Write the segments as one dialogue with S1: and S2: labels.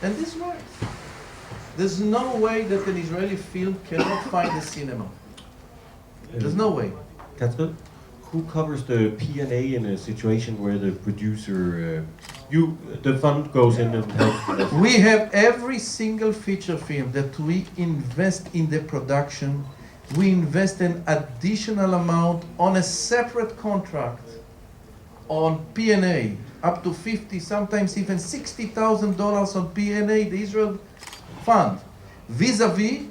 S1: And this works. There's no way that an Israeli film cannot find a cinema. There's no way.
S2: Katriel, who covers the P&A in a situation where the producer, the fund goes in and helps?
S1: We have every single feature film that we invest in the production. We invest an additional amount on a separate contract on P&A, up to 50, sometimes even $60,000 on P&A, the Israel fund. Vis-a-vis,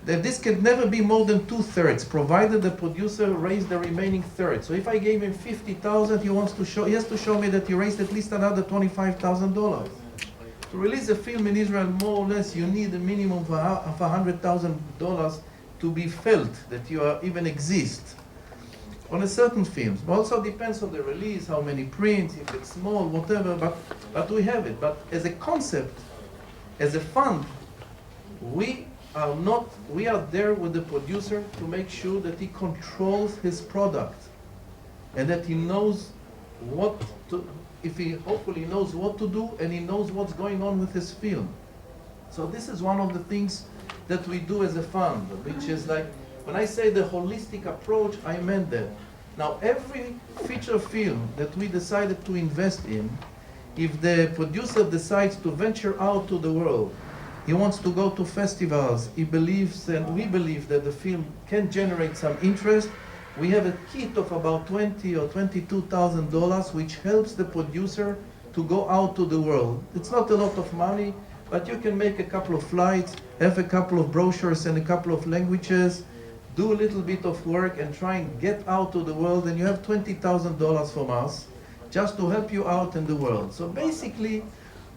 S1: that this can never be more than 2/3, provided the producer raised the remaining third. So if I gave him 50,000, he has to show me that he raised at least another $25,000. To release a film in Israel, more or less, you need a minimum of $100,000 to be felt that you even exist on a certain films. Also depends on the release, how many prints, if it's small, whatever, but we have it. But as a concept, as a fund, we are there with the producer to make sure that he controls his product and that he knows what to, if he hopefully knows what to do and he knows what's going on with his film. So this is one of the things that we do as a fund, which is like, when I say the holistic approach, I meant that. Now every feature film that we decided to invest in, if the producer decides to venture out to the world, he wants to go to festivals, he believes and we believe that the film can generate some interest, we have a kit of about $20,000 or $22,000 which helps the producer to go out to the world. It's not a lot of money, but you can make a couple of flights, have a couple of brochures in a couple of languages, do a little bit of work and try and get out to the world, and you have $20,000 from us just to help you out in the world. So basically,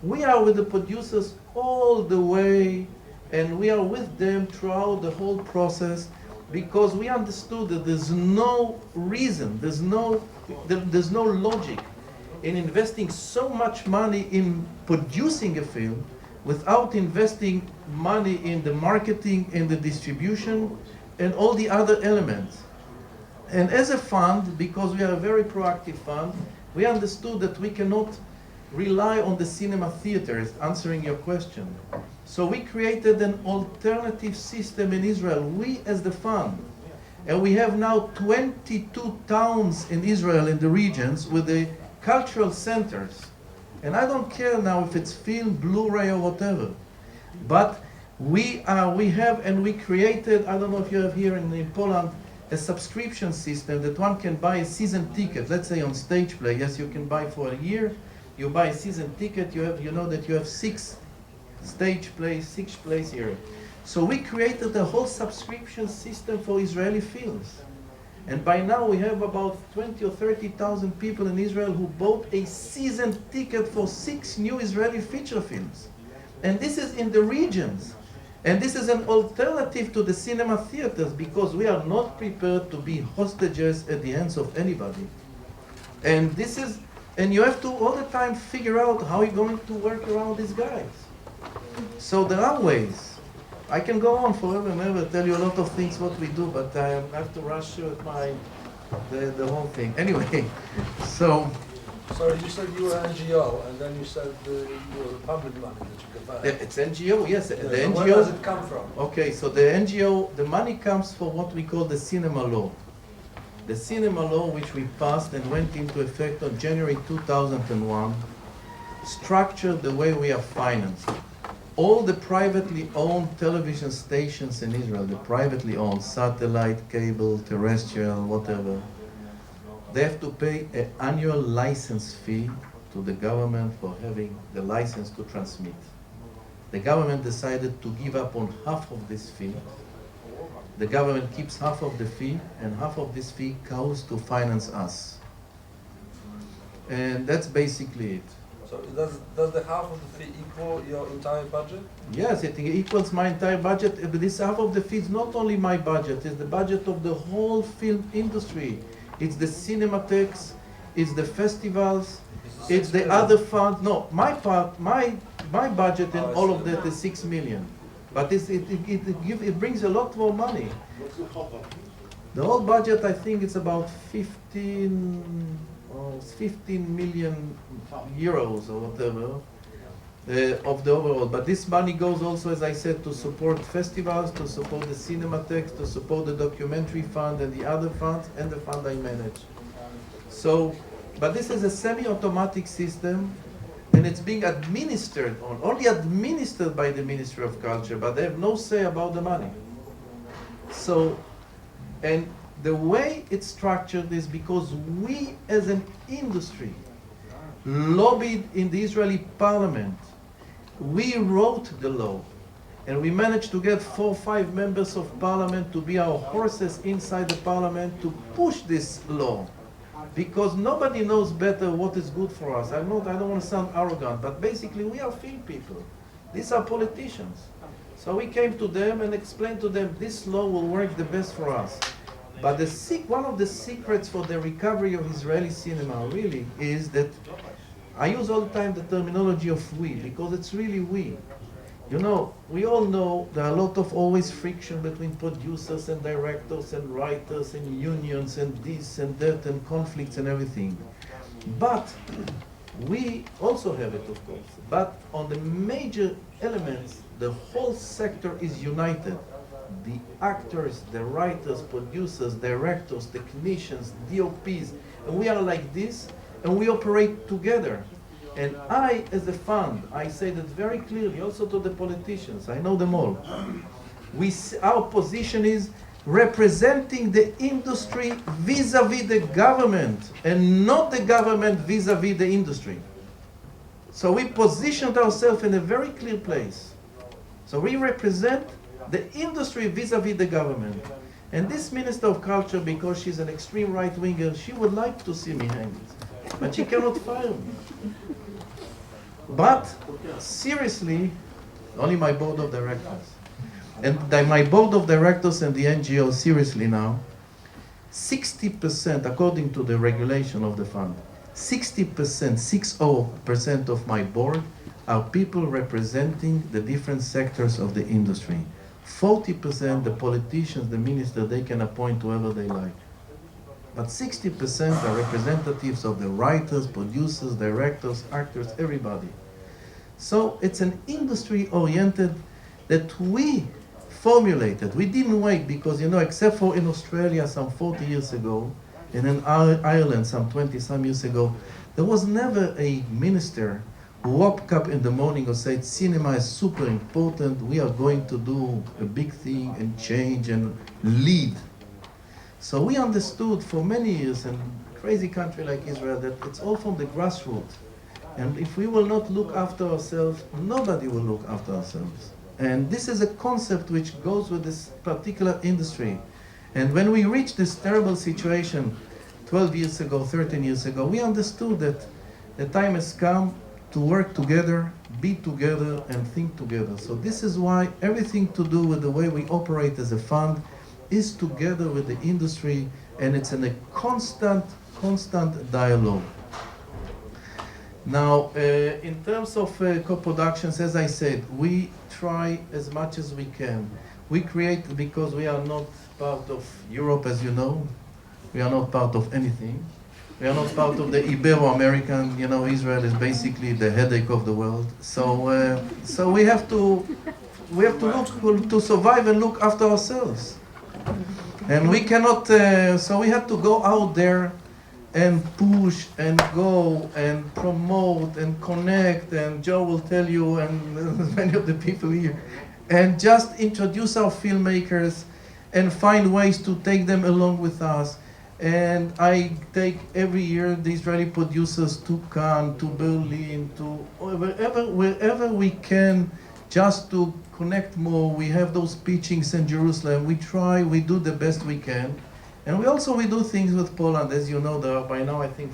S1: we are with the producers all the way, and we are with them throughout the whole process, because we understood that there's no reason, there's no logic in investing so much money in producing a film without investing money in the marketing and the distribution and all the other elements. And as a fund, because we are a very proactive fund, we understood that we cannot rely on the cinema theaters, answering your question. So we created an alternative system in Israel, we as the fund. And we have now 22 towns in Israel, in the regions, with the cultural centers. And I don't care now if it's film, Blu-ray, or whatever. But we have, and we created, I don't know if you have here in Poland, a subscription system that one can buy a season ticket. Let's say on stage play, yes, you can buy for a year. You buy a season ticket, you know that you have 6 stage plays, 6 plays here. So we created a whole subscription system for Israeli films. And by now we have about 20 or 30,000 people in Israel who bought a season ticket for 6 new Israeli feature films. And this is in the regions. And this is an alternative to the cinema theaters, because we are not prepared to be hostages at the hands of anybody. And this is, and you have to all the time figure out how you're going to work around these guys. So there are ways. I can go on forever and ever, tell you a lot of things what we do, but I have to rush with the whole thing. Anyway, so.
S3: Sorry, you said you were NGO, and then you said you were public money that you could buy.
S1: It's NGO, yes. The NGO.
S3: Where does it come from?
S1: Okay, so the NGO, the money comes for what we call the cinema law. The cinema law, which we passed and went into effect on January 2001, structured the way we are financed. All the privately owned television stations in Israel, the privately owned, satellite, cable, terrestrial, whatever, they have to pay an annual license fee to the government for having the license to transmit. The government decided to give up on half of this fee. The government keeps half of the fee, and half of this fee goes to finance us. And that's basically it.
S3: So does the half of the fee equal your entire budget?
S1: Yes, it equals my entire budget. But this half of the fee is not only my budget, it's the budget of the whole film industry. It's the cinematheques, it's the festivals, it's the other funds. No, my part, my budget in all of that is 6 million. But it brings a lot more money. The whole budget, I think it's about 15 million euros or whatever. of the overall. But this money goes also, as I said, to support festivals, to support the Cinematheque, to support the documentary fund and the other funds, and the fund I manage. So, but this is a semi-automatic system, and it's being administered only administered by the Ministry of Culture, but they have no say about the money. So, and the way it's structured is because we as an industry lobbied in the Israeli parliament. We wrote the law, and we managed to get 4 or 5 members of parliament to be our horses inside the parliament to push this law. Because nobody knows better what is good for us. I don't want to sound arrogant, but basically we are field people. These are politicians. So we came to them and explained to them this law will work the best for us. But one of the secrets for the recovery of Israeli cinema really is that I use all the time the terminology of we, because it's really we. You know, we all know there are a lot of always friction between producers and directors and writers and unions and this and that and conflicts and everything. But we also have it, of course. But on the major elements, the whole sector is united. The actors, the writers, producers, directors, technicians, DOPs, and we are like this, and we operate together. And I, as a fund, I say that very clearly also to the politicians, I know them all. Our position is representing the industry vis-a-vis the government, and not the government vis-a-vis the industry. So we positioned ourselves in a very clear place. So we represent the industry vis-a-vis the government. And this Minister of Culture, because she's an extreme right-winger, she would like to see me hanged, but she cannot fire me. But seriously, only my board of directors. And my board of directors and the NGO, seriously now, 60%, according to the regulation of the fund, 60% of my board are people representing the different sectors of the industry. 40%, the politicians, the minister, they can appoint whoever they like. But 60% are representatives of the writers, producers, directors, actors, everybody. So it's an industry oriented that we formulated. We didn't wait because, you know, except for in Australia some 40 years ago, and in Ireland some 20-some years ago, there was never a minister who woke up in the morning and said, cinema is super important, we are going to do a big thing and change and lead. So we understood for many years, in a crazy country like Israel, that it's all from the grassroots. And if we will not look after ourselves, nobody will look after ourselves. And this is a concept which goes with this particular industry. And when we reached this terrible situation 12 years ago, 13 years ago, we understood that the time has come to work together, be together, and think together. So this is why everything to do with the way we operate as a fund is together with the industry, and it's in a constant dialogue. Now, in terms of co-productions, as I said, we try as much as we can. We create, because we are not part of Europe, as you know, we are not part of anything. We are not part of the Ibero-American, you know, Israel is basically the headache of the world. So, so we have to look to survive and look after ourselves. And we cannot, so we have to go out there and push and go and promote and connect, and Joe will tell you, and many of the people here, and just introduce our filmmakers and find ways to take them along with us. And I take every year the Israeli producers to Cannes, to Berlin, to wherever we can, just to connect more. We have those pitchings in Jerusalem. We try, we do the best we can. And we do things with Poland. As you know, there are by now, I think,